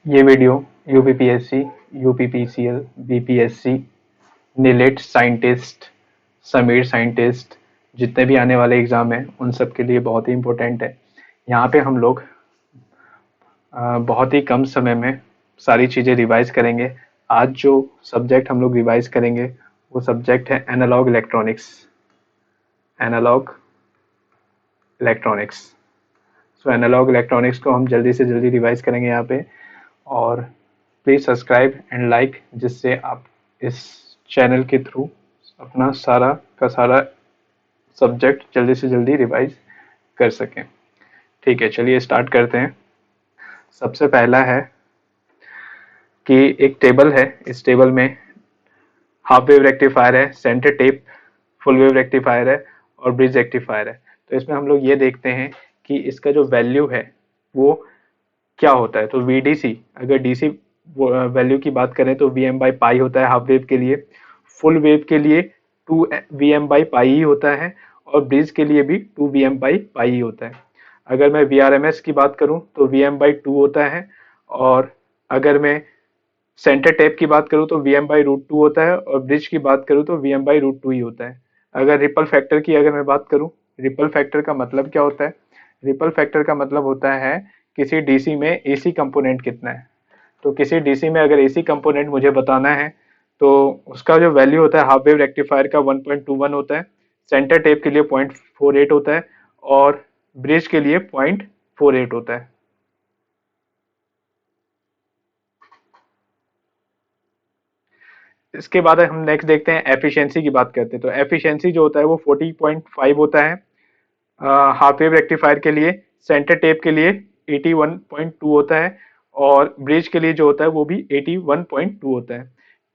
ये video UPPSC, UPPCL, BPSC, नीलेट scientist, Sameer scientist, जितने भी आने वाले एग्जाम हैं उन सब के लिए बहुत ही इम्पोर्टेंट है। यहाँ पे हम लोग बहुत ही कम समय में सारी चीज़ें रिवाइज करेंगे। आज जो सब्जेक्ट हम लोग रिवाइज करेंगे वो सब्जेक्ट है analog electronics. Analog electronics. So analog electronics को हम जल्दी से जल्दी रिवाइज करेंगे यहाँ पे। और प्लीज़ सब्सक्राइब एंड लाइक, जिससे आप इस चैनल के थ्रू अपना सारा का सारा सब्जेक्ट जल्दी से जल्दी रिवाइज कर सकें। ठीक है, चलिए स्टार्ट करते हैं। सबसे पहला है कि एक टेबल है, इस टेबल में हाफ वेव रेक्टिफायर है, centre tap, full wave rectifier है और ब्रिज रेक्टिफायर है। तो इसमें हम लोग ये देखते हैं कि इसका जो वैल्यू है वो क्या होता है। तो VDC, अगर DC वैल्यू की बात करें तो VM बाई पाई होता है हाफ वेव के लिए। फुल वेव के लिए 2 VM बाई पाई ही होता है और ब्रिज के लिए भी 2 VM बाई पाई ही होता है। अगर मैं VRMS की बात करूं तो VM बाई 2 होता है। और अगर मैं सेंटर टेप की बात करूं तो VM बाई रूट 2 होता है और ब्रिज की बात करूं तो VM बाई रूट 2 ही होता है। अगर रिपल फैक्टर की अगर मैं बात करूं, रिपल फैक्टर का मतलब क्या होता है? रिपल फैक्टर का मतलब होता है किसी डीसी में एसी कंपोनेंट कितना है। तो किसी डीसी में अगर एसी कंपोनेंट मुझे बताना है तो उसका जो वैल्यू होता है हाफ वेव रेक्टिफायर का 1.21 होता है, सेंटर टेप के लिए 0.48 होता है और ब्रिज के लिए 0.48 होता है। इसके बाद हम नेक्स्ट देखते हैं एफिशिएंसी की बात करते हैं। तो एफिशिएंसी जो होता है वो 40.5 होता है हाफ वेव रेक्टिफायर के लिए। सेंटर टेप के लिए 81.2 होता है और ब्रिज के लिए जो होता है वो भी 81.2 होता है।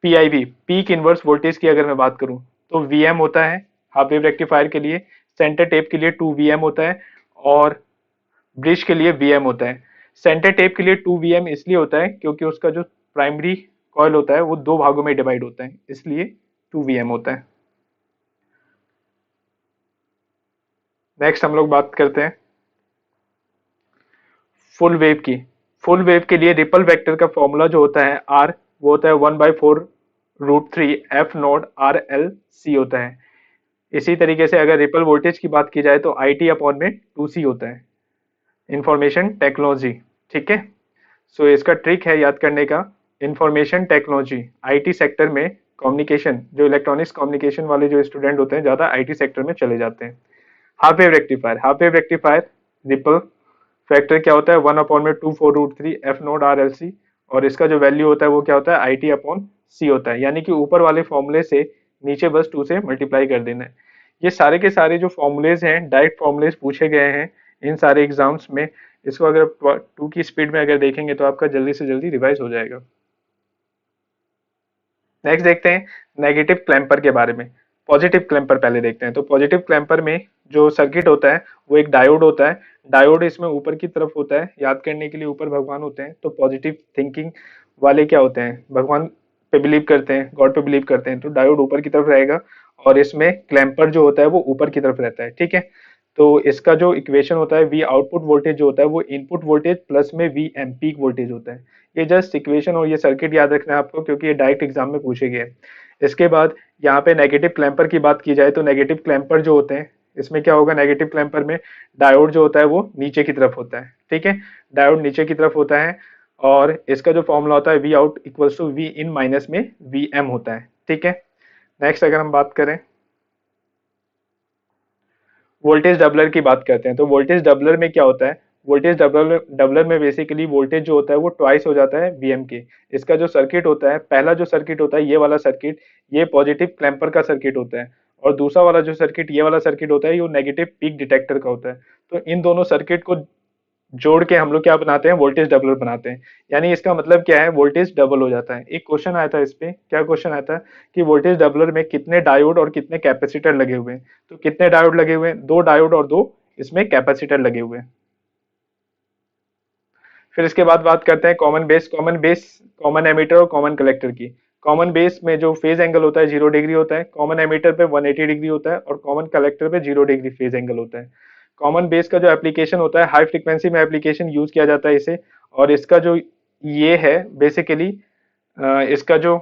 PIV, पीक इनवर्स वोल्टेज की अगर मैं बात करूं तो VM होता है हाफ वेव रेक्टिफायर के लिए, सेंटर टेप के लिए 2 VM होता है और ब्रिज के लिए VM होता है। सेंटर टेप के लिए 2 VM इसलिए होता है क्योंकि उसका जो प्राइमरी कॉइल होता है वो दो भागों में डिवाइड होता है, इसलिए 2 VM होता है। नेक्स्ट हम लोग बात करते हैं फुल वेव की। फुल वेव के लिए रिपल वेक्टर का फॉर्मूला जो होता है आर, वो होता है 1/4√3 F0 RL C होता है। इसी तरीके से अगर रिपल वोल्टेज की बात की जाए तो IT अपॉन में 2C होता है। इंफॉर्मेशन टेक्नोलॉजी, ठीक है। सो इसका ट्रिक है याद करने का, इंफॉर्मेशन टेक्नोलॉजी IT सेक्टर में कम्युनिकेशन, जो इलेक्ट्रॉनिक्स कम्युनिकेशन वाले जो स्टूडेंट होते हैं ज़्यादा IT सेक्टर में चले जाते हैं। Half wave rectifier, half wave rectifier ripple factor क्या होता है 1/4√3 F0 RL C और इसका जो वैल्यू होता है वो क्या होता है IT अपॉन C होता है। यानी कि ऊपर वाले फॉर्मूले से नीचे बस 2 से मल्टीप्लाई कर देना है। ये सारे के सारे जो फॉर्मूलेज हैं डायरेक्ट फॉर्मूलेज पूछे गए हैं इन सारे एग्जाम्स में। इसको अगर 2 की स्पीड में अगर देखेंगे तो आपका जल्दी से जल्दी रिवाइज हो जाएगा। नेक्स्ट देखते हैं नेगेटिव क्लैम्पर के बारे में। पॉजिटिव क्लैम्पर पहले देखते हैं। तो पॉजिटिव क्लैम्पर में जो सर्किट होता है वो एक डायोड होता है। डायोड इसमें ऊपर की तरफ होता है, याद करने के लिए ऊपर भगवान होते हैं। तो पॉजिटिव थिंकिंग वाले क्या होते हैं, भगवान पे बिलीव करते हैं, गॉड पे बिलीव करते हैं, तो डायोड ऊपर की तरफ रहेगा और इसमें क्लैम्पर जो होता है वो ऊपर की तरफ रहता है, ठीक है। तो इसका जो इक्वेशन होता है, वी आउटपुट वोल्टेज जो होता है वो इनपुट वोल्टेज प्लस में वी एम पीक वोल्टेज होता है। ये जस्ट इक्वेशन और ये सर्किट याद रखना है आपको क्योंकि ये डायरेक्ट एग्जाम में पूछे गए हैं। इसके बाद यहाँ पे नेगेटिव क्लैम्पर की बात की जाए तो नेगेटिव क्लैम्पर जो होते हैं इसमें क्या होगा, नेगेटिव क्लैम्पर में डायोड जो होता है वो नीचे की तरफ होता है, ठीक है। डायोड नीचे की तरफ होता है और इसका जो फॉर्मूला होता है V out equals to V in minus में वी एम होता है, ठीक है। नेक्स्ट अगर हम बात करें वोल्टेज डबलर की बात करते हैं। तो वोल्टेज डबलर में क्या होता है, वोल्टेज डबलर डबलर में बेसिकली वोल्टेज जो होता है वो ट्वाइस हो जाता है वीएम के। इसका जो सर्किट होता है, पहला जो सर्किट होता है ये वाला सर्किट, ये पॉजिटिव क्लैम्पर का सर्किट होता है और दूसरा वाला जो सर्किट ये वाला सर्किट होता है ये नेगेटिव पीक डिटेक्टर का होता है। तो इन दोनों सर्किट को जोड़ के हम लोग क्या बनाते हैं, वोल्टेज डबलर बनाते हैं। यानी इसका मतलब क्या है, वोल्टेज डबल हो जाता है। एक क्वेश्चन आया था इस पे, क्या क्वेश्चन आया था कि वोल्टेज डबलर में कितने डायोड और कितने कैपेसिटर लगे हुए हैं। तो कितने डायोड लगे हुए हैं, 2 डायोड और 2 इसमें कैपेसिटर लगे हुए हैं। फिर इसके बाद बात करते हैं common base. Common base, common ammeter और कॉमन कलेक्टर की। कॉमन बेस में जो फेज एंगल होता है 0 डिग्री होता है, कॉमन एमीटर पे 180 डिग्री होता है और कॉमन कलेक्टर पे 0 डिग्री फेज एंगल होता है। कॉमन बेस का जो एप्लीकेशन होता है, हाई फ्रीक्वेंसी में एप्लीकेशन यूज किया जाता है इसे, और इसका जो ये है बेसिकली इसका जो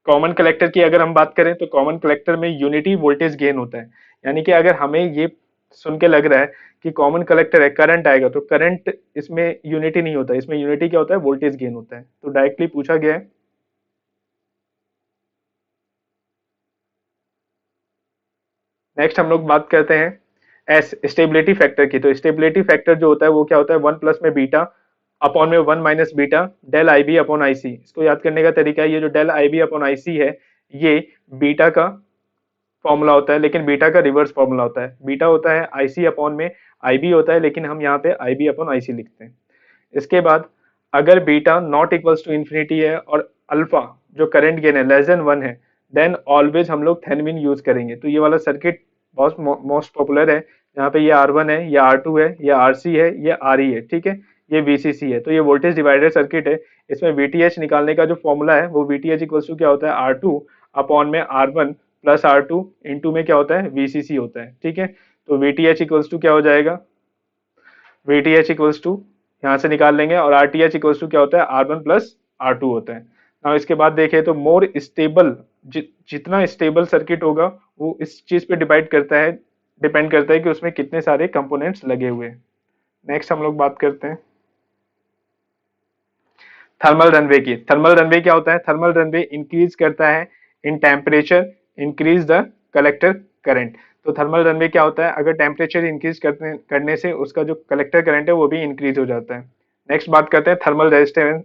कॉमन कलेक्टर की अगर हम बात करें तो कॉमन कलेक्टर में यूनिटी वोल्टेज गेन होता है। यानी कि अगर हमें ये सुन के लग रहा है कि कॉमन कलेक्टर है करंट आएगा, तो करंट इसमें यूनिटी नहीं होता, इसमें यूनिटी क्या होता है, वोल्टेज गेन होता है। तो डायरेक्टली पूछा गया है। नेक्स्ट हम लोग बात करते हैं एस स्टेबिलिटी फैक्टर की। तो स्टेबिलिटी फैक्टर जो होता है वो क्या होता है, वन प्लस में बीटा अपॉन में one minus beta del I B upon I C. इसको याद करने का तरीका है, ये जो del I B upon I C है ये बीटा का फॉर्मूला होता है, लेकिन बीटा का रिवर्स फॉर्मूला होता है। बीटा होता है आई सी अपॉन में आई बी होता है, लेकिन हम यहाँ पे आई बी अपॉन आई सी लिखते हैं। इसके बाद अगर beta not equals to infinity है और अल्फा जो करंट गेन है लेस देन वन है, देन ऑलवेज हम लोग थेनविन यूज करेंगे। तो ये वाला सर्किट बहुत मोस्ट पॉपुलर है। यहाँ पे ये R1 है, ये R2 है, ये RC है, ये RE है, ठीक है, ये VCC है। तो ये वोल्टेज डिवाइडर सर्किट है। इसमें VTH निकालने का जो फॉर्मूला है वो VTH इक्वल्स टू क्या होता है, R2 अपॉन में R1 प्लस R2 इंटू में क्या होता है, VCC होता है, ठीक है। तो VTH इक्वल्स टू क्या हो जाएगा, VTH इक्वल्स टू यहाँ से निकाल लेंगे, और RTH इक्वल्स टू क्या होता है, R1 प्लस R2 होता है। now इसके बाद देखें तो मोर स्टेबल, जितना स्टेबल सर्किट होगा वो इस चीज पे डिपेंड करता है कि उसमें कितने सारे कंपोनेंट्स लगे हुए हैं। नेक्स्ट हम लोग बात करते हैं थर्मल रनवे की। थर्मल रनवे क्या होता है, थर्मल रनवे इंक्रीज करता है in temperature increase the collector current. तो थर्मल रनवे क्या होता है, अगर टेम्परेचर इंक्रीज करने से उसका जो कलेक्टर करंट है वो भी इंक्रीज हो जाता है। नेक्स्ट बात करते हैं थर्मल रेजिस्टेंस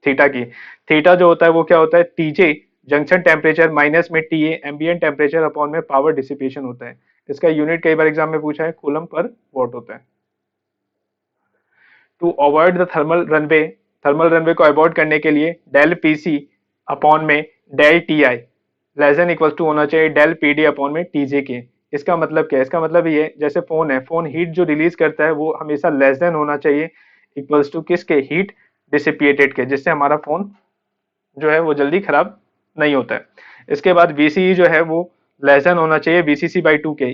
थीटा की। थीटा जो होता है वो क्या होता है, टीजे जंक्शन टेम्परेचर माइनस में टीए एम्बिएंट टेम्परेचर अपॉन में पावर डिसिपेशन होता है। इसका यूनिट कई बार एग्जाम में पूछा है, कूलम पर वॉट होता है। To avoid the thermal runaway को अवॉइड करने के लिए डेल पीसी अपॉन में del T I less than equal to होना चाहिए डेल पी डी अपॉन में टीजे के। इसका मतलब क्या है, इसका मतलब ये जैसे फोन है, फोन हीट जो रिलीज करता है वो हमेशा लेस देन होना चाहिए इक्वल्स टू किसके, हीट डिसिपिएटेड के, जिससे हमारा फोन जो है वो जल्दी खराब नहीं होता है। इसके बाद VCE जो है वो लेस देन होना चाहिए VCC/2 के।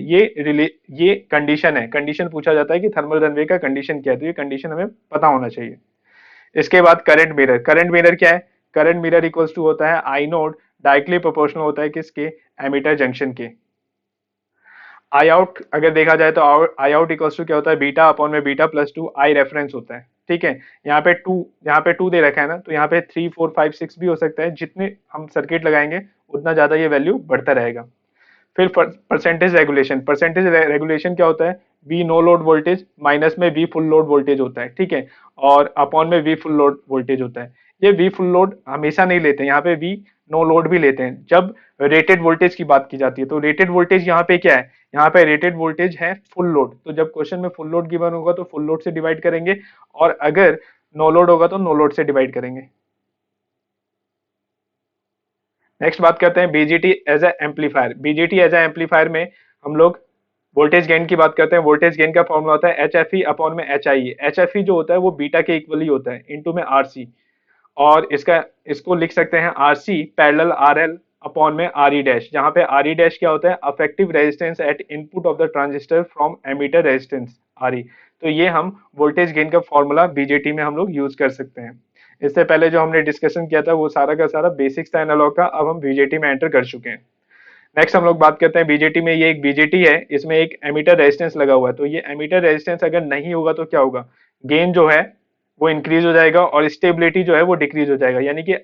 ये कंडीशन है, कंडीशन पूछा जाता है कि थर्मल रनवे का कंडीशन क्या है, तो ये कंडीशन हमें पता होना चाहिए। इसके बाद करंट मिरर, करंट मिरर क्या है, करंट मिरर इक्वल्स टू होता है आई नोड डायरेक्टली प्रोपोर्शनल होता है किसके, एमीटर जंक्शन के। आई आउट अगर देखा जाए तो आई आउट इक्वल्स टू क्या होता है, बीटा अपॉन में बीटा प्लस टू आई रेफरेंस होता है, ठीक है। यहाँ पे टू दे रखा है ना, तो यहाँ पे 3 4 5 6 भी हो सकता है। जितने हम सर्किट लगाएंगे उतना ज्यादा ये वैल्यू बढ़ता रहेगा। फिर परसेंटेज रेगुलेशन, परसेंटेज रेगुलेशन क्या होता है, V no load voltage minus में वी फुल लोड वोल्टेज होता है, ठीक है, और अपॉन में वी फुल लोड वोल्टेज होता है। ये वी फुल लोड हमेशा नहीं लेते हैं, यहाँ पे वी नो लोड भी लेते हैं जब रेटेड वोल्टेज की बात की जाती है। तो रेटेड वोल्टेज यहाँ पे क्या है, यहाँ पे रेटेड वोल्टेज है फुल लोड। तो जब क्वेश्चन में फुल लोड गिवन होगा तो फुल लोड से डिवाइड करेंगे, और अगर नो लोड होगा तो नो लोड से डिवाइड करेंगे। नेक्स्ट बात करते हैं BJT as a amplifier. BJT as a amplifier में हम लोग वोल्टेज गेन की बात करते हैं। वोल्टेज गेन का फॉर्मूला होता है एच एफ ई अपॉन में एच आई। एच एफ ई जो होता है वो बीटा के इक्वली होता है इनटू में आर सी, और इसको लिख सकते हैं R C parallel R L upon में आर ई डैश, जहां पे आर ई डैश क्या होता है, effective resistance at input of the transistor from emitter resistance R E. तो ये हम वोल्टेज गेन का फॉर्मूला बीजेटी में हम लोग यूज कर सकते हैं। इससे पहले जो हमने डिस्कशन किया था वो सारा का सारा बेसिक्स था एनालॉग का, अब हम बीजेटी में एंटर कर चुके हैं। नेक्स्ट हम लोग बात करते हैं बीजेटी में। ये एक बीजेटी है, इसमें एक एमीटर रेजिस्टेंस लगा हुआ है। तो ये एमीटर रेजिस्टेंस अगर नहीं होगा तो क्या होगा, गेन जो है वो इंक्रीज हो जाएगा और स्टेबिलिटी जो है वो डिक्रीज हो जाएगा। यानी कि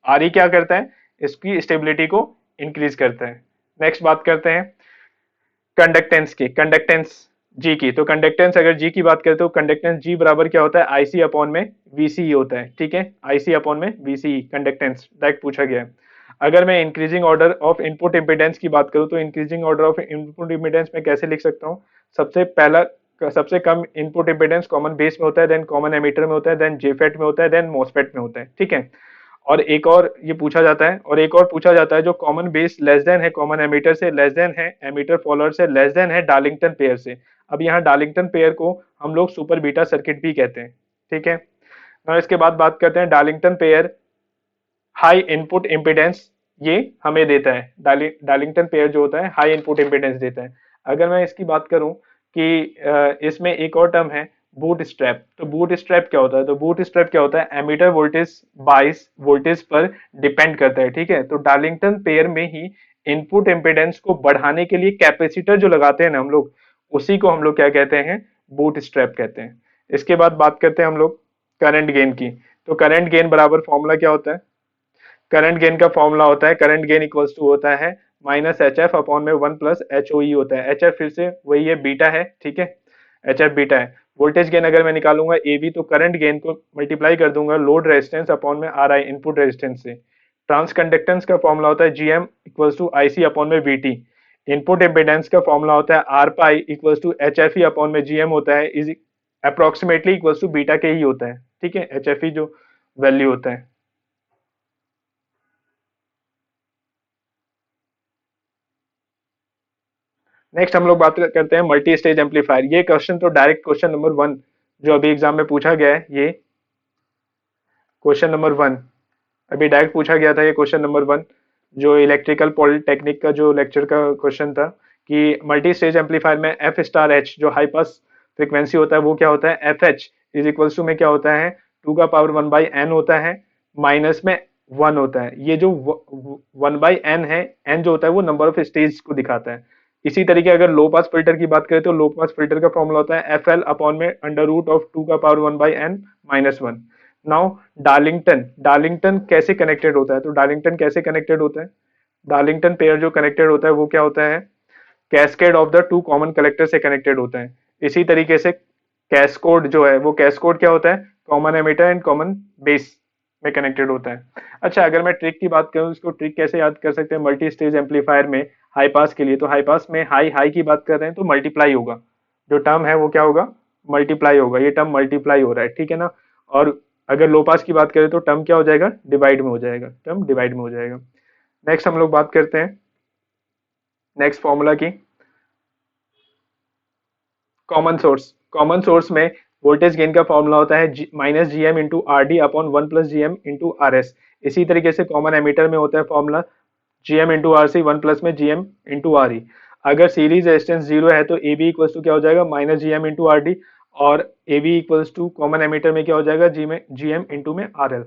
आर ई क्या करता है, इसकी स्टेबिलिटी को इंक्रीज करता है। नेक्स्ट बात करते हैं कंडक्टेंस की, कंडक्टेंस जी की। तो कंडक्टेंस अगर जी की बात करें तो कंडक्टेंस जी बराबर क्या होता है, आईसी अपॉन में वीसीई होता है, ठीक है, आईसी अपॉन में वीसीई कंडक्टेंस डायरेक्ट पूछा गया है। अगर मैं increasing order of input impedance की बात करूं तो increasing order of input impedance में कैसे लिख सकता हूं, सबसे कम इनपुट इम्पीडेंस कॉमन बेस में होता है, देन कॉमन एमीटर में होता है, देन जेफेट में होता है, देन मोसफेट में होता है, ठीक है। और एक और ये पूछा जाता है, और एक और पूछा जाता है जो कॉमन बेस लेस देन है कॉमन एमीटर से, लेस देन है एमीटर फॉलोअर से, लेस देन है डार्लिंगटन पेयर से। अब यहाँ डार्लिंगटन पेयर को हम लोग सुपर बीटा सर्किट भी कहते हैं, ठीक है। और इसके बाद बात करते हैं Darlington pair high input impedance, ये हमें देता है, डार्लिंगटन पेयर जो होता है हाई इनपुट इम्पीडेंस देता है। अगर मैं इसकी बात करूं कि इसमें एक और टर्म है बूट स्ट्रैप। तो बूट स्ट्रैप क्या होता है? तो बूट स्ट्रैप क्या होता है? एमीटर वोल्टेज बाइस वोल्टेज पर डिपेंड करता है, ठीक है। तो डार्लिंगटन पेयर में ही इनपुट इम्पिडेंस को बढ़ाने के लिए कैपेसिटर जो लगाते हैं ना हम लोग, उसी को हम लोग क्या कहते हैं? बूट स्ट्रैप कहते हैं। इसके बाद बात करते हैं हम लोग करंट गेन की। तो करंट गेन बराबर फॉर्मूला क्या होता है? करंट गेन का फॉर्मूला होता है, करंट गेन इक्वल्स टू होता है माइनस एच एफ अपॉन में वन प्लस एच ओ ई होता है। एच एफ फिर से वही है, बीटा है, ठीक है। एच एफ बीटा है। वोल्टेज गेन अगर मैं निकालूंगा ए बी, तो करंट गेन को मल्टीप्लाई कर दूंगा लोड रेजिस्टेंस अपॉन में आर आई इनपुट रेजिस्टेंस से। ट्रांस कंडक्टेंस का फॉर्मूला होता है G M equals to I C upon में वी टी। इनपुट इम्पिडेंस का फॉर्मूला होता है R pi equals to H F E upon में जी एम होता है, is approximately equals to beta के ही होता है, ठीक है, एच एफ ई जो वैल्यू होता है। नेक्स्ट हम लोग बात करते हैं मल्टी स्टेज एम्पलीफायर। ये क्वेश्चन तो डायरेक्ट क्वेश्चन नंबर वन जो अभी एग्जाम में पूछा गया है, ये क्वेश्चन नंबर वन अभी डायरेक्ट पूछा गया था, ये क्वेश्चन नंबर वन जो इलेक्ट्रिकल पॉलिटेक्निक का जो लेक्चर का क्वेश्चन था कि मल्टी स्टेज एम्पलीफायर में एफ स्टार एच जो हाई पास फ्रिक्वेंसी होता है वो क्या होता है? F H is equals to में क्या होता है? टू का पावर वन बाई एन होता है, माइनस में वन होता है। ये जो वन बाई एन है, एन जो होता है वो नंबर ऑफ स्टेज को दिखाता है। इसी तरीके अगर लो पास फिल्टर की बात करें तो लो पास फिल्टर का फॉर्मूला होता है एफ एल अपॉन में अंडर रूट ऑफ टू का power one by N minus one. Now Darlington, Darlington कैसे कनेक्टेड होता है? तो डार्लिंगटन कैसे कनेक्टेड होता है? डार्लिंगटन पेयर जो कनेक्टेड होता है वो क्या होता है? Cascade of the two common collector से कनेक्टेड होता है। इसी तरीके से कैस्कोड जो है वो कैस्कोड क्या होता है? Common emitter and common base में कनेक्टेड होता है। अच्छा, अगर मैं ट्रिक की बात करूं, इसको ट्रिक कैसे याद कर सकते हैं मल्टी स्टेज एम्पलीफायर में हाई पास के लिए? तो हाई पास में हाई हाई की बात कर रहे हैं तो मल्टीप्लाई होगा, जो टर्म है वो क्या होगा? मल्टीप्लाई होगा, ये टर्म मल्टीप्लाई हो रहा है, ठीक है ना। और अगर लो पास की बात करें तो टर्म क्या हो जाएगा? डिवाइड में हो जाएगा, टर्म डिवाइड में हो जाएगा। नेक्स्ट हम लोग बात करते हैं नेक्स्ट फॉर्मूला की, कॉमन सोर्स। कॉमन सोर्स में वोल्टेज गेन का फॉर्मूला होता है minus G M into R D upon one plus G M into R S. इसी तरीके से कॉमन एमीटर में होता है formula G M into R C one plus में G M into R E. अगर सीरीज रेजिस्टेंस जीरो है तो ए बी इक्वल्स टू क्या हो जाएगा? Minus G M into R D, और A B equals to common emitter में क्या हो जाएगा? जी एम इंटू में आर एल।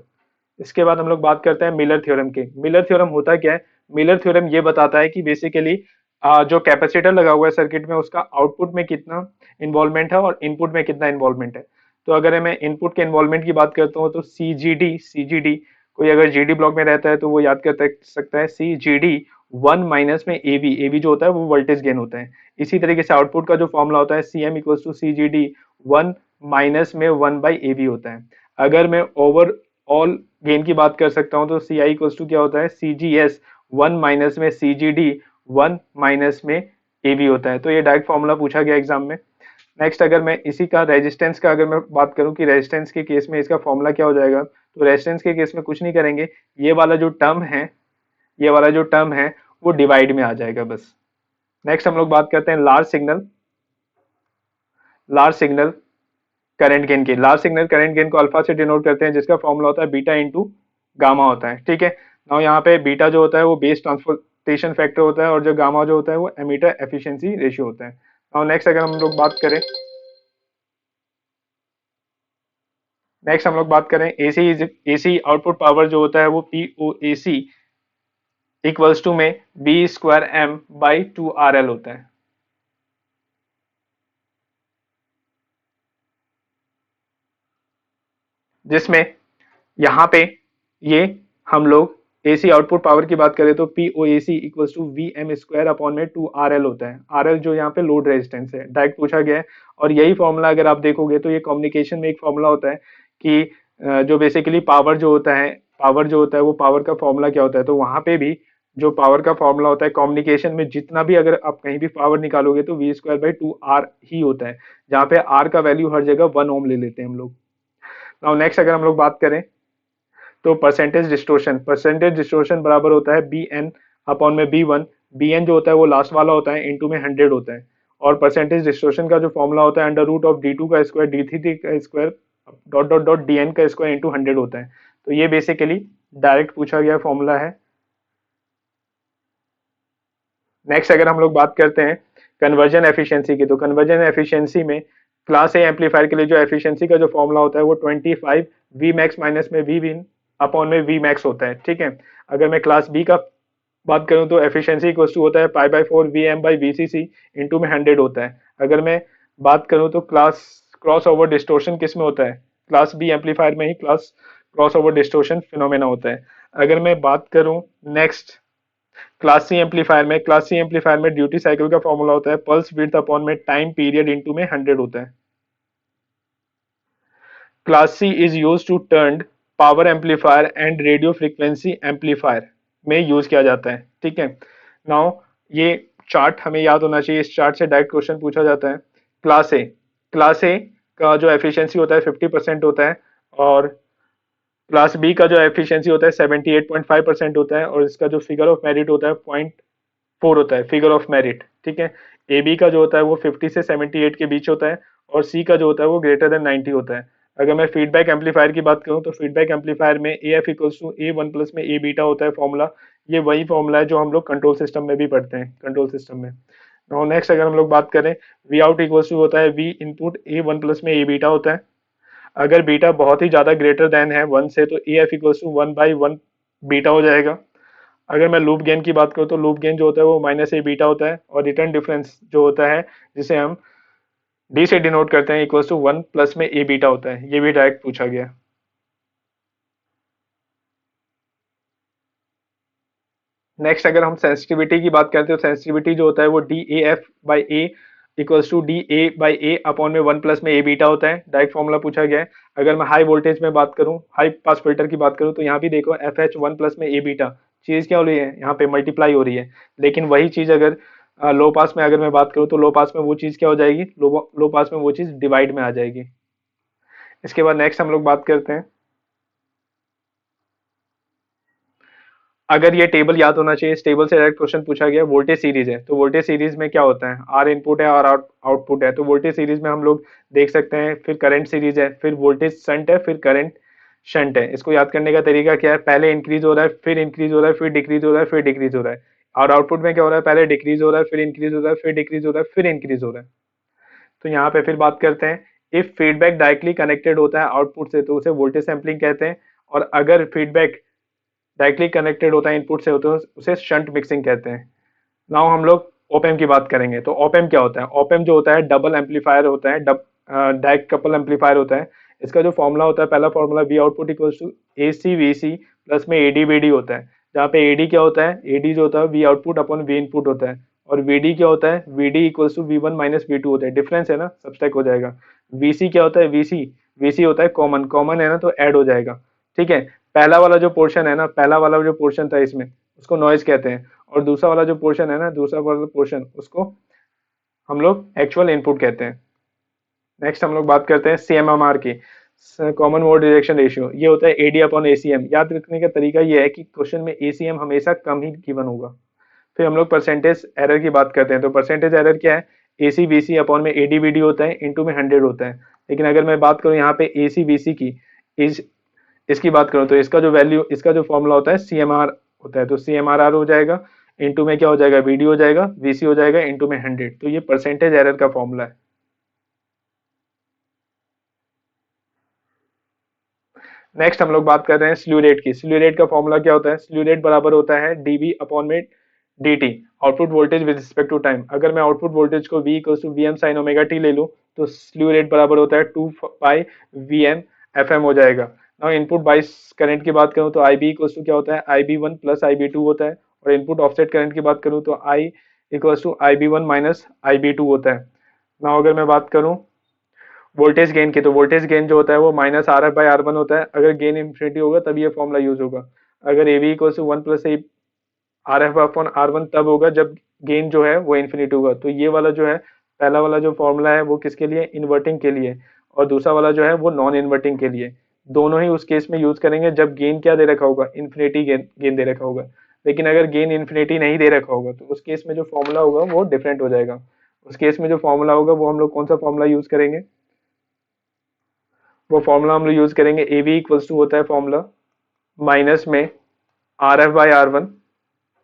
इसके बाद हम लोग बात करते हैं मिलर थ्योरम के। मिलर थ्योरम होता क्या है? मिलर थ्योरम ये बताता है कि बेसिकली जो कैपेसिटर लगा हुआ है सर्किट में उसका आउटपुट में कितना इन्वॉल्वमेंट है और इनपुट में कितना इन्वॉल्वमेंट है। तो अगर मैं इनपुट के इन्वॉल्वमेंट की बात करता हूँ तो सी जी डी, कोई अगर जी डी ब्लॉक में रहता है तो वो याद कर सकता है सी जी डी वन माइनस में ए बी जो होता है वो वोल्टेज गेन होता है। इसी तरीके से आउटपुट का जो फॉर्मूला होता है C M equals to C G D one minus में वन बाई ए बी होता है। अगर मैं ओवरऑल गेन की बात कर सकता हूँ तो सी आई इक्वल्स टू क्या होता है? सी जी एस वन माइनस में सी जी डी वन माइनस में ए बी होता है। तो ये डायरेक्ट फॉर्मूला पूछा गया एग्जाम में। नेक्स्ट अगर मैं इसी का रेजिस्टेंस का अगर मैं बात करूं कि रेजिस्टेंस के केस में इसका फॉर्मूला क्या हो जाएगा, तो रेजिस्टेंस के केस में कुछ नहीं करेंगे, ये वाला जो टर्म है, ये वाला जो टर्म है वो डिवाइड में आ जाएगा बस। नेक्स्ट हम लोग बात करते हैं लार्ज सिग्नल करंट गेन की। लार्ज सिग्नल करंट गेन को अल्फा से डिनोट करते हैं, जिसका फॉर्मूला होता है बीटा इंटू गामा होता है, ठीक है। नाउ यहाँ पे बीटा जो होता है वो बेस ट्रांसपोर्टेशन फैक्टर होता है और जो गामा जो होता है वो एमीटर एफिशिएंसी रेशियो होता है। नाउ नेक्स्ट अगर हम लोग बात करें, एसी आउटपुट पावर जो होता है वो P O A C equals to में B square M by two R L होता है, जिसमें यहाँ पे ये हम लोग एसी आउटपुट पावर की बात करें तो P O A C equals to V M square upon में टू आर एल होता है। आर एल जो यहाँ पे लोड रेजिस्टेंस है, डायरेक्ट पूछा गया है। और यही फॉर्मूला अगर आप देखोगे तो ये कम्युनिकेशन में एक फॉर्मूला होता है कि जो बेसिकली पावर जो होता है वो पावर का फॉर्मूला क्या होता है, तो वहां पे भी जो पावर का फॉर्मूला होता है कम्युनिकेशन में जितना भी अगर आप कहीं भी पावर निकालोगे तो V square by two R ही होता है, जहाँ पे आर का वैल्यू हर जगह वन ओम ले लेते हैं हम लोग। नाउ नेक्स्ट अगर हम लोग बात करें तो परसेंटेज डिस्टोर्शन बराबर होता है बी एन अपॉन में बी वन। बी एन जो होता है वो लास्ट वाला होता है, इनटू में 100 होता है। और परसेंटेज डिस्टोर्शन का जो फॉर्मूला होता है under root of D two का स्क्वायर डी थ्री का square dot dot dot D N का स्क्वायर इंटू 100 होता है। तो ये बेसिकली डायरेक्ट पूछा गया फॉर्मूला है। नेक्स्ट अगर हम लोग बात करते हैं कन्वर्जन एफिशिएंसी की, तो कन्वर्जन एफिशिएंसी में क्लास ए एम्पलीफायर के लिए जो एफिशिएंसी का जो फॉर्मूला होता है वो 25 वी मैक्स माइनस में वी विन अपॉन में वी मैक्स होता है, ठीक है। अगर मैं क्लास बी का बात करूं तो एफिशिएंसी इक्वल टू होता है pi by 4 V M by V C C into में 100 होता है। अगर मैं बात करूं तो क्लास क्रॉस ओवर डिस्टोर्शन किस में होता है, क्लास बी एम्पलीफायर में ही class crossover distortion phenomena होता है। अगर मैं बात करूं नेक्स्ट क्लास सी एम्पलीफायर में, क्लास सी एम्पलीफायर में ड्यूटी साइकिल का फॉर्मूला होता है पल्स विड्थ अपॉन में टाइम पीरियड इनटू में 100 होता है। Class C is use to turn power amplifier and radio frequency amplifier में यूज किया जाता है, ठीक है। नाउ ये चार्ट हमें याद होना चाहिए, इस चार्ट से डायरेक्ट क्वेश्चन पूछा जाता है। क्लास ए का जो एफिशिएंसी होता है 50% होता है, और क्लास बी का जो एफिशिएंसी होता है 78.5% होता है, और इसका जो फिगर ऑफ मेरिट होता है 0.4 होता है, फिगर ऑफ मेरिट, ठीक है। ए बी का जो होता है वो 50 से 78 के बीच होता है, और सी का जो होता है वो ग्रेटर देन 90 होता है। अगर मैं फीडबैक एम्पलीफायर की बात करूं तो फीडबैक एम्पलीफायर में A F equals to A one plus में ए बीटा होता है फॉर्मूला। ये वही फॉर्मूला है जो हम लोग कंट्रोल सिस्टम में भी पढ़ते हैं, कंट्रोल सिस्टम में। और नेक्स्ट अगर हम लोग बात करें, वी आउट इक्वल्स टू होता है we input A one plus में ए बीटा होता है। अगर बीटा बहुत ही ज्यादा ग्रेटर देन है 1 से तो A F equals to 1/1 beta हो जाएगा। अगर मैं लूप गेन की बात करूँ तो लूप गेन जो होता है वो माइनस ए बीटा होता है, और रिटर्न डिफरेंस जो होता है जिसे हम डी से डिनोट करते हैं इक्वल्स टू 1 प्लस में ए बीटा होता है। ये भी डायरेक्ट पूछा गया। नेक्स्ट अगर हम सेंसिटिविटी की बात करते हैं तो सेंसिटिविटी जो होता है वो D A F by A equals to D A by A upon में 1 प्लस में ए बीटा होता है, डायरेक्ट फॉर्मूला पूछा गया है। अगर मैं हाई वोल्टेज में बात करूं, हाई पास फिल्टर की बात करूं, तो यहाँ भी देखो एफ एच 1 प्लस में ए बीटा चीज क्या हो रही है, यहाँ पे मल्टीप्लाई हो रही है। लेकिन वही चीज अगर लो पास में अगर मैं बात करूँ तो लो पास में वो चीज क्या हो जाएगी, लो पास में वो चीज डिवाइड में आ जाएगी। इसके बाद नेक्स्ट हम लोग बात करते हैं, अगर ये टेबल याद होना चाहिए, इस टेबल से डायरेक्ट क्वेश्चन पूछा गया। वोल्टेज सीरीज है तो वोल्टेज सीरीज में क्या होता है, आर इनपुट है और आउटपुट है, तो वोल्टेज सीरीज में हम लोग देख सकते हैं। फिर करंट सीरीज है, फिर वोल्टेज शंट है, फिर करंट शंट है। इसको याद करने का तरीका क्या है, पहले इंक्रीज हो रहा है, फिर इंक्रीज हो रहा है, फिर डिक्रीज हो रहा है, फिर डिक्रीज हो रहा है। और आउटपुट में क्या हो रहा है, पहले डिक्रीज हो रहा है, फिर इंक्रीज हो रहा है, फिर डिक्रीज हो रहा है, फिर इंक्रीज हो रहा है। तो यहाँ पे फिर बात करते हैं, इफ फीडबैक डायरेक्टली कनेक्टेड होता है आउटपुट से तो उसे वोल्टेज सैंपलिंग कहते हैं, और अगर फीडबैक डायरेक्टली कनेक्टेड होता है इनपुट से होता है उसे शंट मिक्सिंग कहते हैं। नाउ हम लोग ओपेम की बात करेंगे, तो ओपेम क्या होता है, ओपेम जो होता है डबल एम्पलीफायर होता है, डायरेक्ट कपल एम्पलीफायर होता है। इसका जो फॉर्मूला होता है, पहला formula V output equals to A C V C plus में एडी वी डी होता है, जहाँ पे एडी क्या होता है, एडी जो होता है V output upon V input होता है, और वीडी क्या होता है, VD equals to V one minus V two होता है, डिफरेंस है ना, सब्सट्रैक्ट हो जाएगा। वीसी क्या होता है, वीसी वीसी होता है कॉमन, कॉमन है ना तो ऐड हो जाएगा, ठीक है। पहला वाला जो पोर्शन है ना, पहला वाला जो पोर्शन था इसमें उसको नॉइज कहते हैं, और दूसरा वाला जो पोर्शन है ना, दूसरा वाला पोर्शन उसको हम लोग एक्चुअल इनपुट कहते हैं। नेक्स्ट हम लोग बात करते हैं सीएमएमआर की, कॉमन मोड रिजेक्शन रेशियो। ये होता है एडी अपॉन एसीएम। याद रखने का तरीका ये है कि क्वेश्चन में एसीएम हमेशा कम ही गिवन होगा। फिर हम लोग परसेंटेज एरर की बात करते हैं, तो परसेंटेज एरर क्या है, ए सी बी सी अपॉन में एडी बी डी होता है, इंटू में 100 होता है। लेकिन अगर मैं बात करूँ यहाँ पे ए सी बी सी की, इस इसकी बात करूँ तो इसका जो वैल्यू, इसका जो फॉर्मूला होता है सी एम आर होता है, तो सी एम आर आर हो जाएगा, इंटू में क्या हो जाएगा, वी डी हो जाएगा, वी सी हो जाएगा, इंटू में 100। तो ये परसेंटेज एरर का फॉर्मूला है। नेक्स्ट हम लोग बात कर रहे हैं स्लू रेट की। स्लू रेट का फॉर्मूला क्या होता है, स्लू रेट बराबर होता है डीवी अपॉन में dt, output voltage with respect to time. अगर मैं आउटपुट वोल्टेज को v equals to V M sine omega T ले लूं तो स्लू रेट बराबर होता है 2 pi V M F M हो जाएगा। नाउ इनपुट बाइस करंट की बात करूं तो आई बी इक्वल्स टू क्या होता है, I B one plus I B two होता है, और इनपुट ऑफसेट करंट की बात करूं तो I equals to I B one minus I B two होता है। नाउ अगर मैं बात करूं वोल्टेज गेन की, तो वोल्टेज गेन जो होता है वो minus R F by R one होता है। अगर गेन इन्फिनिटी होगा तब ये फॉर्मूला यूज होगा। अगर A B equals to one plus R F upon R one तब होगा जब गेन जो है वो इन्फिनिटी होगा। तो ये वाला जो है, पहला वाला जो फॉर्मूला है वो किसके लिए, इन्वर्टिंग के लिए, और दूसरा वाला जो है वो नॉन इन्वर्टिंग के लिए। दोनों ही उस केस में यूज करेंगे जब गेन क्या दे रखा होगा, इन्फिनिटी गेन दे रखा होगा। लेकिन अगर गेन इन्फिनिटी नहीं दे रखा होगा तो उस केस में जो फॉर्मूला होगा वो डिफरेंट हो जाएगा। उस केस में जो फॉर्मूला होगा वो हम लोग कौन सा फॉर्मूला यूज करेंगे, वो फॉर्मूला हम लोग यूज करेंगे ए वी इक्वल्स टू होता है फॉर्मूला माइनस में R F by R one,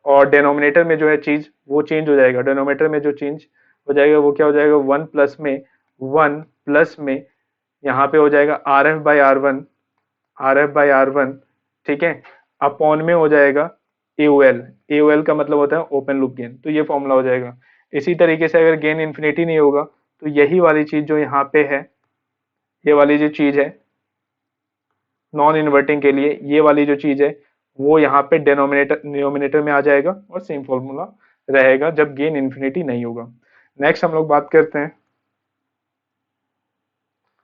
और डेनोमिनेटर में जो है चीज वो चेंज हो जाएगा, डेनोमिनेटर में जो चेंज हो जाएगा वो क्या हो जाएगा, 1 प्लस में वन प्लस में यहाँ पे हो जाएगा R F by R one, R F by R one, ठीक है, अपॉन में हो जाएगा ए ओ एल, ए ओ एल का मतलब होता है ओपन लूप गेन, तो ये फॉर्मूला हो जाएगा। इसी तरीके से अगर गेन इन्फिनिटी नहीं होगा तो यही वाली चीज जो यहाँ पे है, ये वाली जो चीज है नॉन इन्वर्टिंग के लिए, ये वाली जो चीज है वो यहाँ पे डिनोमिनेटर में आ जाएगा और सेम फॉर्मूला रहेगा जब गेन इन्फिनिटी नहीं होगा। नेक्स्ट हम लोग बात करते हैं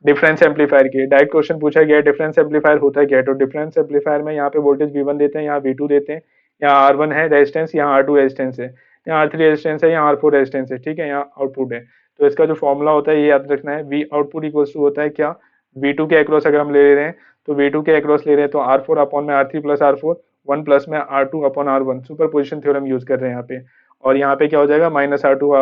डिफरेंस एम्पलीफायर की। डायरेक्ट क्वेश्चन पूछा गया है डिफरेंस एम्पलीफायर होता है क्या है, तो डिफरेंस एम्पलीफायर में यहाँ पे वोल्टेज V1 देते हैं, यहाँ V2 देते हैं, यहाँ R1 है रेजिस्टेंस, यहाँ R2 रेजिस्टेंस है, यहाँ R3 रेजिस्टेंस है, यहाँ R4 रेजिस्टेंस है, ठीक है, यहाँ आउटपुट है। तो इसका जो फॉर्मूला होता है ये याद रखना है, V आउटपुट इक्वल्स टू होता है क्या, V2 के अक्रॉस अगर हम ले रहे हैं तो V2 के अक्रॉस ले रहे हैं तो R4 अपॉन में R3 प्लस R4, 1 प्लस में R2 upon R1, super position theorem use कर रहे हैं यहाँ पे। और यहाँ पे क्या हो जाएगा माइनस R2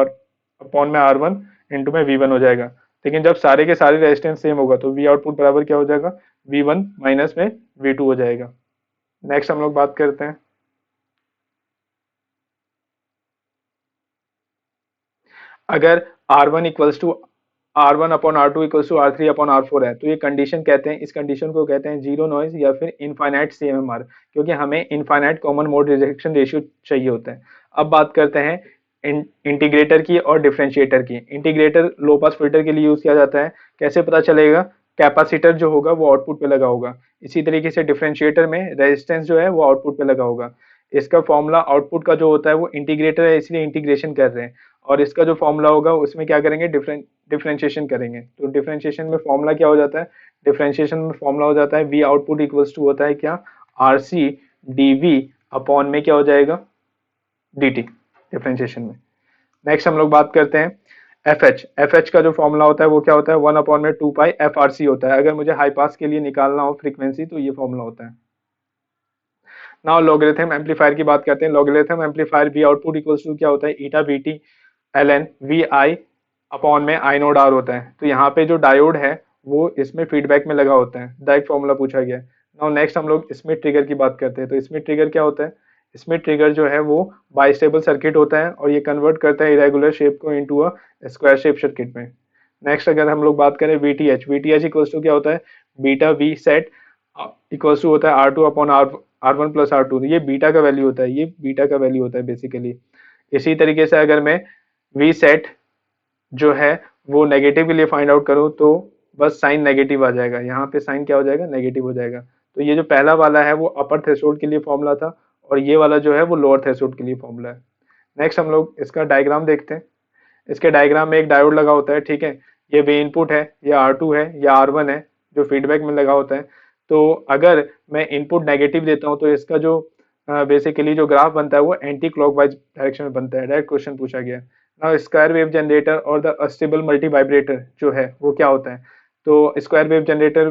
अपॉन में R1 इंटू में V1 हो जाएगा। लेकिन जब सारे के सारे रेजिस्टेंस सेम होगा तो वी आउटपुट बराबर क्या हो जाएगा, V1 माइनस में V2 हो जाएगा। नेक्स्ट हम लोग बात करते हैं अगर R1 equals to R1 upon R2 equals to R3 upon R4 है, तो ये कंडीशन कहते हैं, इस कंडीशन को कहते हैं जीरो नॉइज या फिर इनफाइनाइट CMMR, क्योंकि हमें infinite common mode rejection ratio चाहिए होता है। अब बात करते हैं इंटीग्रेटर की और डिफरेंशिएटर की। इंटीग्रेटर लो पास फिल्टर के लिए यूज किया जाता है, कैसे पता चलेगा, कैपेसिटर जो होगा वो आउटपुट पे लगा होगा। इसी तरीके से डिफरेंशिएटर में रेजिस्टेंस जो है वो आउटपुट पे लगा होगा। इसका फॉर्मूला आउटपुट का जो होता है वो इंटीग्रेटर है इसलिए इंटीग्रेशन कर रहे हैं, और इसका जो फॉर्मूला होगा उसमें क्या करेंगे, डिफरेंशिएशन करेंगे। तो डिफरेंशिएशन में फॉर्मूला क्या हो जाता है, डिफरेंशिएशन में फॉर्मूला हो जाता है वी आउटपुट इक्वल्स टू होता है क्या, R C D V upon में क्या हो जाएगा डी टी, डिफरेंशिएशन में। नेक्स्ट हम लोग बात करते हैं एफ एच। एफ एच का जो फॉर्मूला होता है वो क्या होता है, वन अपॉन में two pi F R C होता है। अगर मुझे हाई पास के लिए निकालना हो फ्रीक्वेंसी तो ये फॉर्मूला होता है। नाउ लॉगरिथम एम्पलीफायर की बात करते हैं। Logarithm amplifier V output equals to क्या होता है, eta V T L N V I upon में आई नोड आर होता है। तो यहाँ पे जो डायोड है वो इसमें फीडबैक में लगा होता है, डायरेक्ट फॉर्मूला पूछा गया है। नाउ नेक्स्ट हम लोग स्मिथ ट्रिगर की बात करते हैं। तो स्मिथ ट्रिगर क्या होता है, स्मिथ ट्रिगर जो है वो बाइस्टेबल सर्किट होता है और ये कन्वर्ट करता है इरेगुलर शेप को into a square shape circuit में। नेक्स्ट अगर हम लोग बात करें V T H equals to क्या होता है, beta V sat equals to होता है R two upon R one plus R two. ये बीटा का वैल्यू होता है, ये बीटा का वैल्यू होता है बेसिकली। इसी तरीके से अगर मैं वी सेट जो है वो नेगेटिव के लिए फाइंड आउट करूं तो बस साइन नेगेटिव आ जाएगा, यहाँ पे साइन क्या हो जाएगा, नेगेटिव हो जाएगा। तो ये जो पहला वाला है वो अपर थ्रेशोल्ड के लिए फॉर्मूला था और ये वाला जो है वो लोअर थ्रेशोल्ड के लिए फॉर्मूला है। नेक्स्ट हम लोग इसका डायग्राम देखते हैं। इसके डायग्राम में एक डायोड लगा होता है, ठीक है, ये वी इनपुट है, ये R2 है, ये R1 है जो फीडबैक में लगा होता है। तो अगर मैं इनपुट नेगेटिव देता हूँ तो इसका जो बेसिकली जो ग्राफ बनता है वो एंटी क्लॉकवाइज डायरेक्शन में बनता है। डायरेक्ट क्वेश्चन पूछा गया। नाउ स्क्वायर वेव जनरेटर और द अस्टेबल मल्टी वाइब्रेटर जो है वो क्या होता है, तो स्क्वायर वेव जनरेटर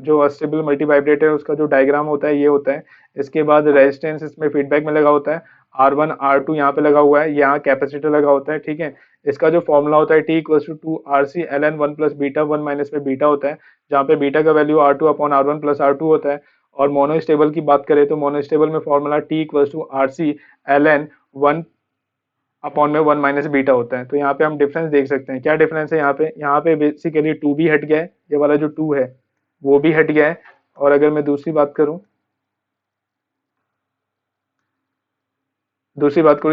जो अस्टेबल मल्टी वाइब्रेटर है उसका जो डायग्राम होता है ये होता है। इसके बाद रेजिस्टेंस इसमें फीडबैक में लगा होता है, R1 R2 यहाँ पे लगा हुआ है, यहाँ कैपेसिटर लगा होता है, ठीक है। इसका जो फॉर्मूला होता है T equals to two R C L N one plus beta, one minus में बीटा होता है, जहाँ पे बीटा का value R2 upon R1 plus R2 होता है। और मोनोस्टेबल की बात करें तो मोनोस्टेबल में formula T equals to R C L N one upon में वन माइनस बीटा होता है। तो यहाँ पे हम डिफरेंस देख सकते हैं, क्या डिफरेंस है यहाँ पे बेसिकली टू भी हट गया है, ये वाला जो टू है वो भी हट गया है। और अगर मैं दूसरी बात करूँ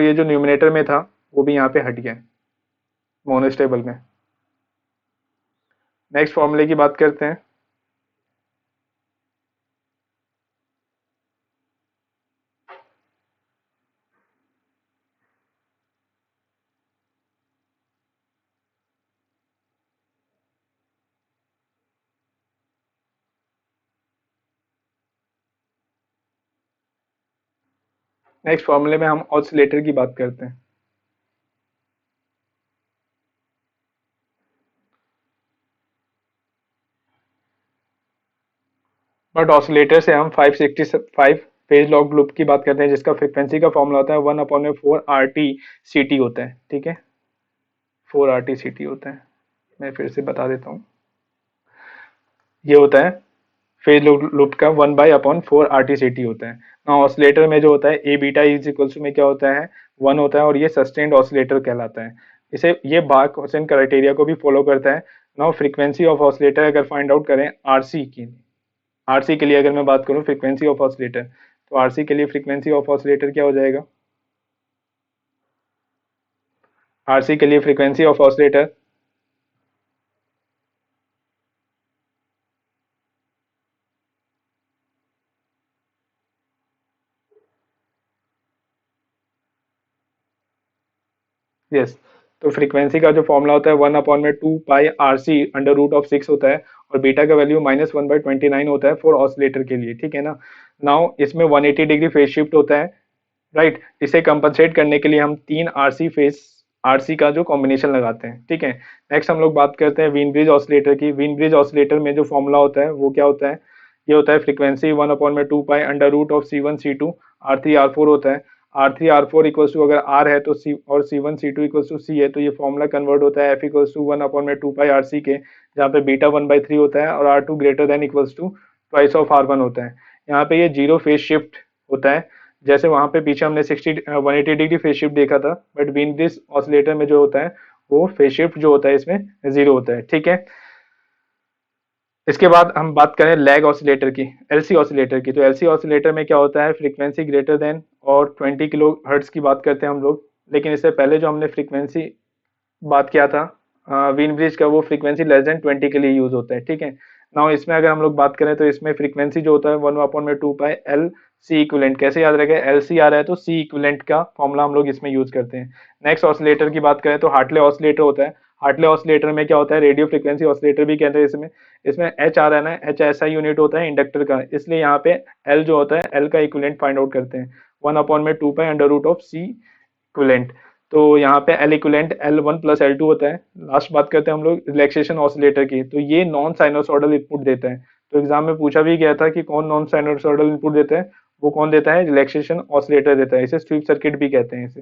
ये जो न्यूमिनेटर में था वो भी यहाँ पे हट गया है मोनोस्टेबल में। नेक्स्ट फॉर्मूले की बात करते हैं। नेक्स्ट फॉर्मूले में हम ऑसिलेटर की बात करते हैं। बट ऑसिलेटर से हम 565 फेज लॉग लूप की बात करते हैं जिसका फ्रीक्वेंसी का फॉर्मूला होता है वन अपॉन में four R T C T होता है, ठीक है, four R T C T होता है। मैं फिर से बता देता हूँ, ये होता है फेज लूप का one by upon four R T C T होता है। ना ऑसिलेटर में जो होता है ए बीटा इज इक्वल्स में क्या होता है, वन होता है और ये सस्टेन्ड ऑसिलेटर कहलाता है। इसे ये बार्क हॉसन क्राइटेरिया को भी फॉलो करता है। नाउ फ्रीक्वेंसी ऑफ ऑसिलेटर अगर फाइंड आउट करें आरसी की, आरसी के लिए अगर मैं बात करूं फ्रीक्वेंसी ऑफ ऑसिलेटर, तो आरसी के लिए फ्रीक्वेंसी ऑफ ऑसिलेटर क्या हो जाएगा, आरसी के लिए फ्रीक्वेंसी ऑफ ऑसिलेटर, यस, तो फ्रीक्वेंसी का जो फॉर्मूला होता है 1/2 पाई RC √6 होता है, और बीटा का वैल्यू -1/29 होता है फॉर ऑसिलेटर के लिए, ठीक है ना। नाउ इसमें 180 डिग्री फेज शिफ्ट होता है, राइट। इसे कंपनसेट करने के लिए हम 3 आरसी का जो कॉम्बिनेशन लगाते हैं, ठीक है। नेक्स्ट हम लोग बात करते हैं वीन ब्रिज ऑसिलेटर की। वीन ब्रिज ऑसिलेटर में जो फॉर्मूला होता है वो क्या होता है, ये होता है फ्रीक्वेंसी 1/2 पाई √C1 C2 R3 R4 होता है। R3 R4 इक्वल्स टू, अगर R है तो C, और C1 C2 equals to C है, तो ये फॉर्मूला कन्वर्ट होता है F equals to 1/2 pi RC के, जहाँ पे बीटा 1/3 होता है और R2 greater than equals to twice of R1 होता है। यहाँ पे ये जीरो फेज शिफ्ट होता है, जैसे वहां पे पीछे हमने 180 डिग्री फेज शिफ्ट देखा था, बट बीन ब्रिज ऑसिलेटर में जो होता है वो फेज शिफ्ट जो होता है इसमें जीरो होता है, ठीक है। इसके बाद हम बात करें लैग ऑसिलेटर की, एलसी ऑसिलेटर की। तो एलसी ऑसिलेटर में क्या होता है, फ्रीक्वेंसी ग्रेटर देन और 20 किलो हर्ट्ज की बात करते हैं हम लोग, लेकिन इससे पहले जो हमने फ्रीक्वेंसी बात किया था वीन ब्रिज का, वो फ्रीक्वेंसी लेस देन 20 के लिए यूज होता है, ठीक है। नाउ इसमें अगर हम लोग बात करें तो इसमें फ्रीक्वेंसी जो होता है 1/2 पाई L C इक्विवेलेंट, कैसे याद रखें, एल सी आ रहा है तो सी इक्विवेलेंट का फॉर्मूला हम लोग इसमें यूज करते हैं। नेक्स्ट ऑसिलेटर की बात करें तो हार्टले ऑसिलेटर होता है। हार्टले ऑसिलेटर में क्या होता है, रेडियो फ्रीक्वेंसी ऑसिलेटर भी कहते हैं इसमें। इसमें एच आ रहा है ना, एच ऐसा यूनिट होता है इंडक्टर का, इसलिए यहाँ पे एल जो होता है एल का इक्विवेलेंट फाइंड आउट करते हैं 1/2 पाई √C इक्विवेलेंट। तो यहाँ पे एल इक्विवेलेंट L1 + L2 होता है। लास्ट बात करते हैं हम लोग रिलैक्सेशन ऑसिलेटर की। तो ये नॉन साइनोसॉइडल इनपुट देता है, तो एग्जाम में पूछा भी गया था कि कौन नॉन साइनोसॉइडल इनपुट देता है, वो कौन देता है, रिलैक्सेशन ऑसिलेटर देता है, इसे स्वीप सर्किट भी कहते हैं इसे।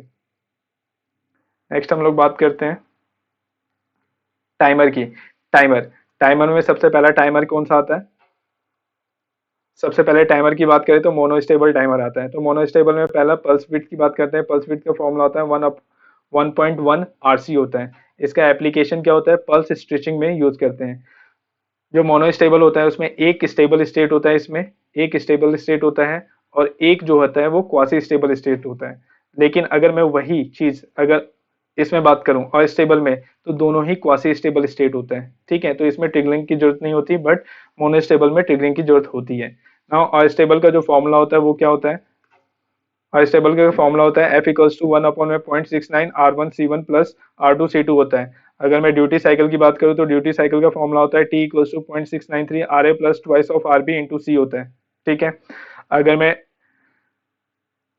नेक्स्ट हम लोग बात करते हैं टाइमर की। टाइमर, टाइमर में सबसे पहला टाइमर कौन सा आता है, सबसे पहले टाइमर की बात करें तो मोनोस्टेबल टाइमर आता है। तो मोनोस्टेबल में पहला पल्स विड्थ की बात करते हैं। पल्स विड्थ का फॉर्मूला होता है 1/1 RC होता है। इसका एप्लीकेशन क्या होता है, पल्स स्ट्रिचिंग में यूज करते हैं। जो मोनोस्टेबल होता है उसमें एक स्टेबल स्टेट होता है, इसमें एक स्टेबल स्टेट होता है, और एक जो होता है वो क्वासी स्टेबल स्टेट होता है। लेकिन अगर मैं वही चीज अगर इसमें बात करूं अनस्टेबल में, तो दोनों ही क्वासी स्टेबल स्टेट होते हैं, ठीक है। तो इसमें ट्रिगरिंग की जरूरत नहीं होती, बट मोनोस्टेबल में ट्रिगरिंग की जरूरत होती है। नाउ अनस्टेबल का जो फॉर्मूला होता है वो क्या होता है, अनस्टेबल का फॉर्मूला होता है F equals to 1/0.69 R1 C1 plus R2 C2 होता है। अगर मैं ड्यूटी साइकिल की बात करूं तो ड्यूटी साइकिल का फॉर्मूला होता है T equals to 0.693 RA plus twice of RB into C होता है, ठीक है। अगर मैं,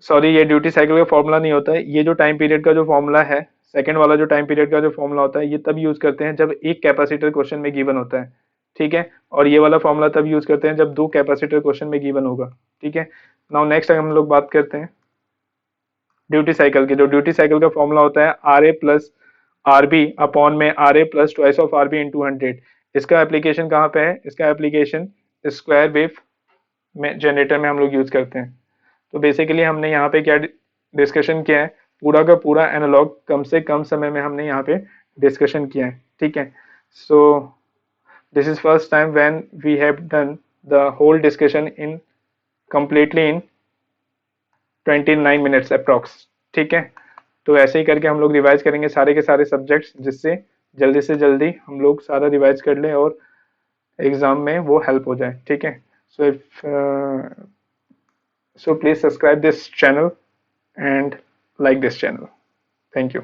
सॉरी, ये ड्यूटी साइकिल का फॉर्मूला नहीं होता है, ये जो टाइम पीरियड का जो फॉर्मूला है, सेकंड वाला जो टाइम पीरियड का जो फॉर्मूला होता है, ये तब यूज करते हैं जब एक कैपेसिटर क्वेश्चन में गिवन होता है, ठीक है। और ये वाला फॉर्मूला तब यूज करते हैं जब दो कैपेसिटर क्वेश्चन में गिवन होगा, ठीक है। नाउ नेक्स्ट हम लोग बात करते हैं ड्यूटी साइकिल की। जो ड्यूटी साइकिल का फॉर्मूला होता है RA प्लस RB अपॉन में RA plus twice of RB into 100। इसका एप्लीकेशन कहाँ पे है, इसका एप्लीकेशन स्क्वायर वेव में जनरेटर में हम लोग यूज करते हैं। तो बेसिकली हमने यहाँ पे क्या डिस्कशन किया है, पूरा का पूरा एनालॉग कम से कम समय में हमने यहाँ पे डिस्कशन किया है, ठीक है। So this is first time when we have done the whole discussion in completely in 29 minutes approx, ठीक है। तो ऐसे ही करके हम लोग रिवाइज करेंगे सारे के सारे सब्जेक्ट्स, जिससे जल्दी से जल्दी हम लोग सारा रिवाइज कर लें और एग्जाम में वो हेल्प हो जाए, ठीक है। So if so please subscribe this channel and like this channel. Thank you.